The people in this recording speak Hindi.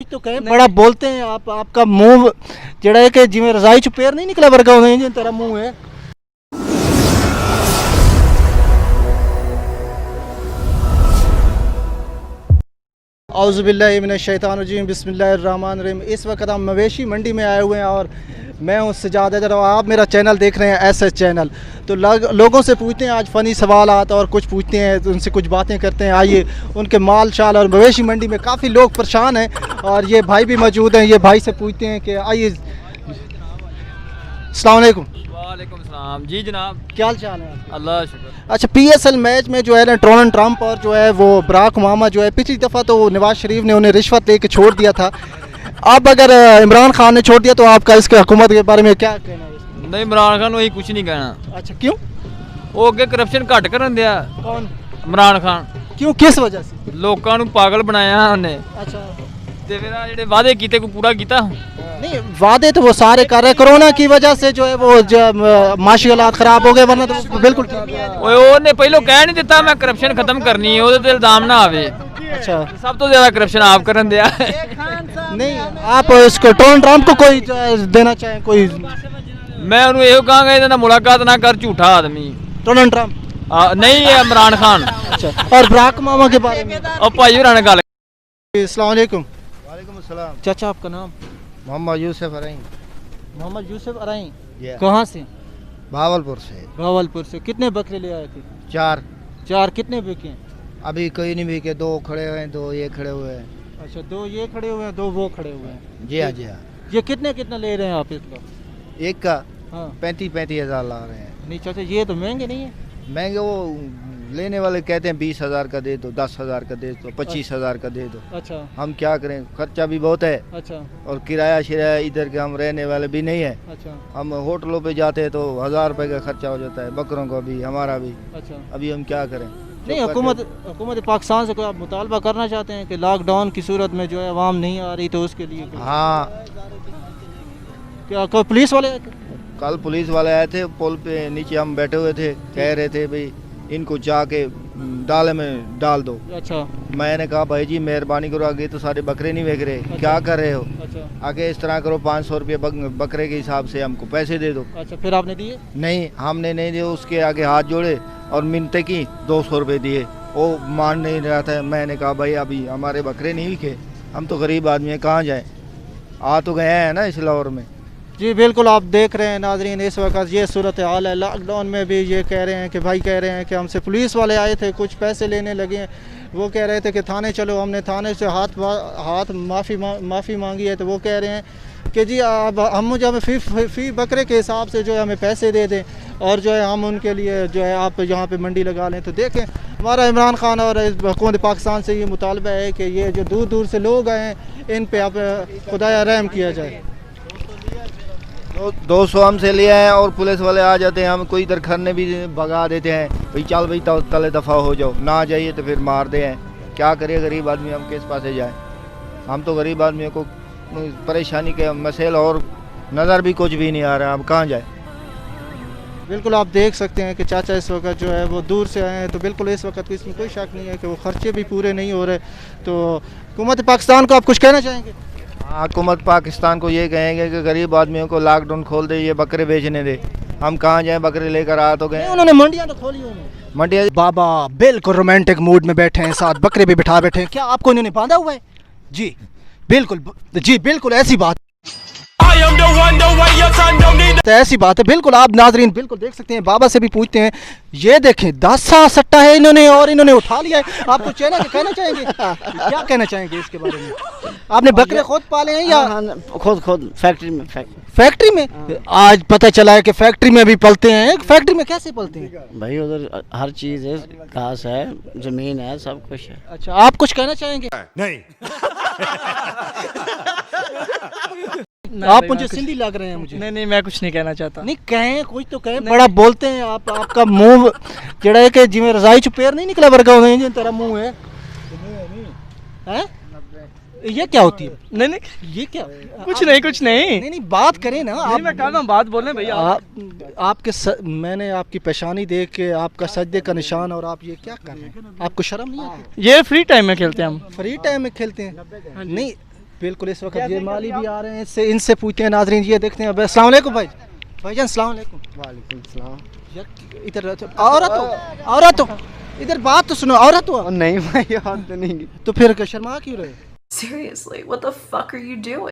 तो कहें बड़ा बोलते हैं आप, आपका मुंह जड़ा है कि जिमें रजाई चु पैर नहीं निकला वर्गा होने जिन तेरा मुंह है। औज़ुबिल्लाहि मिनश शैतानिर रजीम बिस्मिल्लाहिर्रहमानिर्रहीम। इस वक्त हम मवेशी मंडी में आए हुए हैं और मैं हूँ सजाद हैदर और आप मेरा चैनल देख रहे हैं एसएस चैनल। तो लोगों से पूछते हैं आज फ़नी सवालात और कुछ पूछते हैं, तो उनसे कुछ बातें करते हैं। आइए उनके माल शाल और मवेशी मंडी में काफ़ी लोग परेशान हैं और ये भाई भी मौजूद हैं। ये भाई से पूछते हैं कि आइए। अस्सलाम वालेकुम। वालेकुम सलाम जी जनाब, क्या हाल चाल है? अल्लाह शुक्र। अच्छा, पीएसएल मैच में जो है ना डोनाल्ड ट्रंप और जो है वो बराक ओबामा जो है पिछली दफ़ा तो नवाज शरीफ ने उन्हें रिश्वत लेके छोड़ दिया था। अब अगर इमरान खान ने छोड़ दिया तो आपका इसके हुकूमत के बारे में क्या कहना है? नहीं, इमरान खान वही कुछ नहीं कहना। अच्छा, क्यों? वो अगे करप्शन घट करन दिया। कौन? इमरान खान। क्यों, किस वजह से? लोगों को पागल बनाया उन्हें। अच्छा, ते फिर ਜਿਹੜੇ वादे किए कोई पूरा किया? नहीं वादे तो वो सारे कर रहे, कोरोना की वजह से जो है वो माशी हालात खराब हो गए, वरना तो बिल्कुल ਉਹਨੇ ਪਹਿਲਾਂ ਕਹਿ ਨਹੀਂ ਦਿੱਤਾ ਮੈਂ ਕਰप्शन खत्म करनी है, ਉਹਦੇ ਤੇ ਇਲਜ਼ਾਮ ਨਾ ਆਵੇ। अच्छा, सब तो ज्यादा करप्शन आप करन दिया। नहीं आप इसको डोनाल्ड ट्रंप को कोई देना चाहें कोई? मैं ਉਹਨੂੰ ਇਹੋ ਕਹਾਂਗਾ ਇਹਦੇ ਨਾਲ ਮੁਲਾਕਾਤ ਨਾ ਕਰ, ਝੂਠਾ आदमी। डोनाल्ड ट्रंप नहीं है इमरान खान। अच्छा, और बराक ओबामा के बारे में? और भाई होरां ने गल। अस्सलाम वालेकुम। वालेकुम अस्सलाम। चाचा आपका नाम? मोहम्मद यूसुफ अरई। मोहम्मद यूसुफ अरई। Yeah. कहाँ से? भावलपुर से। भावलपुर से। कितने बकरे ले आए थे? 4। कितने बिके? अभी कोई नहीं बिके, 2 खड़े हुए हैं, 2 ये खड़े हुए हैं। अच्छा, 2 ये खड़े हुए हैं, 2 वो खड़े हुए हैं। जी हाँ जी हाँ। ये कितने ले रहे हैं आप इसका? एक का हाँ 35 हज़ार ला रहे हैं। नहीं चाचा, ये तो महंगे नहीं है। महंगे वो लेने वाले कहते हैं 20 हज़ार का दे दो, 10 हज़ार का दे दो, 25 हज़ार का दे दो। अच्छा हम क्या करें, खर्चा भी बहुत है अच्छा और किराया शिराया इधर के हम रहने वाले भी नहीं है। अच्छा हम होटलों पे जाते हैं तो 1000 रुपए का खर्चा हो जाता है, बकरों का भी हमारा भी। अच्छा। अभी हम क्या करें? नहीं, हुकूमत पाकिस्तान से कोई आप मुतालबा करना चाहते हैं कि लॉकडाउन की सूरत में जो है आवाम नहीं आ रही तो उसके लिए हाँ, क्या कोई पुलिस वाले? कल पुलिस वाले आए थे, पुल पे नीचे हम बैठे हुए थे, कह रहे थे भाई इनको जाके डाले में डाल दो। अच्छा मैंने कहा भाई जी मेहरबानी करो, आगे तो सारे बकरे नहीं बेच रहे। क्या कर रहे हो? अच्छा आगे इस तरह करो, 500 रुपये बकरे के हिसाब से हमको पैसे दे दो। अच्छा, फिर आपने दिए? नहीं, हमने नहीं दिए, उसके आगे हाथ जोड़े और मिन्नतें की, 200 रुपये दिए। वो मान नहीं रहा था। मैंने कहा भाई अभी हमारे बकरे नहीं बिके, हम तो गरीब आदमी हैं, कहाँ जाएँ? आ तो गए हैं ना इस लाहौर में। जी बिल्कुल, आप देख रहे हैं नाजरीन, इस वक्त ये सूरत हाल है। लॉकडाउन में भी ये कह रहे हैं कि भाई कह रहे हैं कि हमसे पुलिस वाले आए थे, कुछ पैसे लेने लगे हैं। वो कह रहे थे कि थाने चलो, हमने थाने से हाथ माफ़ी मांगी है तो वो कह रहे हैं कि जी अब हम मुझे हमें फी बकरे के हिसाब से जो है हमें पैसे दे दें और जो है हम उनके लिए जो है आप यहाँ पे मंडी लगा लें। तो देखें, हमारा इमरान खान और हुकूमत पाकिस्तान से ये मुतालबा है कि ये जो दूर दूर से लोग आए हैं इन पे आप खुदाया रहम किया जाए। 200 हमसे ले आए और पुलिस वाले आ जाते हैं, हम कोई इधर खरने भी भगा देते हैं, भाई चल भाई तले दफ़ा हो जाओ, ना जाइए तो फिर मार दे हैं। क्या करिए गरीब आदमी, हम किस पासे जाए? हम तो गरीब आदमियों को परेशानी के मसैल और नज़र भी कुछ भी नहीं आ रहा, हम कहाँ जाए? बिल्कुल, आप देख सकते हैं कि चाचा इस वक्त जो है वो दूर से आए हैं, तो बिल्कुल इस वक्त इसमें कोई शक नहीं है कि वो खर्चे भी पूरे नहीं हो रहे। तो हुकूमत पाकिस्तान को आप कुछ कहना चाहेंगे? हुकूमत पाकिस्तान को ये कहेंगे कि गरीब आदमियों को लॉकडाउन खोल दे, ये बकरे बेचने दे। हम कहाँ जाएं? बकरे लेकर आ तो गए। उन्होंने मंडियाँ तो खोली उन्होंने। मंडिया बाबा बिल्कुल रोमांटिक मूड में बैठे हैं, साथ बकरे भी बिठा बैठे हैं। क्या आपको इन्होंने बांधा हुआ है? जी बिल्कुल ऐसी बात तो ऐसी बात है। बिल्कुल आप नाजरीन बिल्कुल देख सकते हैं। बाबा से भी पूछते हैं, ये देखें 10 सट्टा है इन्होंने और इन्होंने उठा लिया है। आप कुछ कहना चाहेंगे? क्या कहना चाहेंगे इसके बारे में? आपने बकरे खुद पाले हैं या? खुद फैक्ट्री में? आज पता चला है कि फैक्ट्री में भी पलते हैं। फैक्ट्री में कैसे पलते हैं भाई? उधर हर चीज है, घास है, जमीन है, सब कुछ है। अच्छा, आप कुछ कहना चाहेंगे? नहीं। आप मुझे सिंधी लग रहे हैं मुझे। नहीं, मैं कुछ नहीं कहना चाहता। नहीं कहें, कुछ तो कहें। बड़ा बोलते हैं आप, आपका मुंह जड़ा है कि जिमें रजाई चु पैर नहीं निकला वर्गा होने जिन तेरा मुंह है। हैं? ये क्या होती है? नहीं, ये क्या? कुछ नहीं। नहीं बात करें ना आप। मैं कह रहा हूँ बात बोलें भैया। मैंने आपकी पेशानी देख के आपका सजदे का निशान, और आप ये क्या कर रहे हैं? आपको शर्म नहीं आती? ये फ्री टाइम में खेलते हैं हम। फ्री टाइम में खेलते हैं? नहीं बिल्कुल इस वक्त ये माली भी आ रहे हैं, इनसे पूछते हैं नाजरीन। ये देखते हैं। अस्सलाम वालेकुम भाईजान, अस्सलाम वालेकुम। वालेकुम सलाम। यार इधर औरत हो, इधर बात तो सुनो। औरत हो नहीं भाई, याद तो नहीं। तो फिर शर्मा क्यों रहे? Seriously, what the fuck are you doing?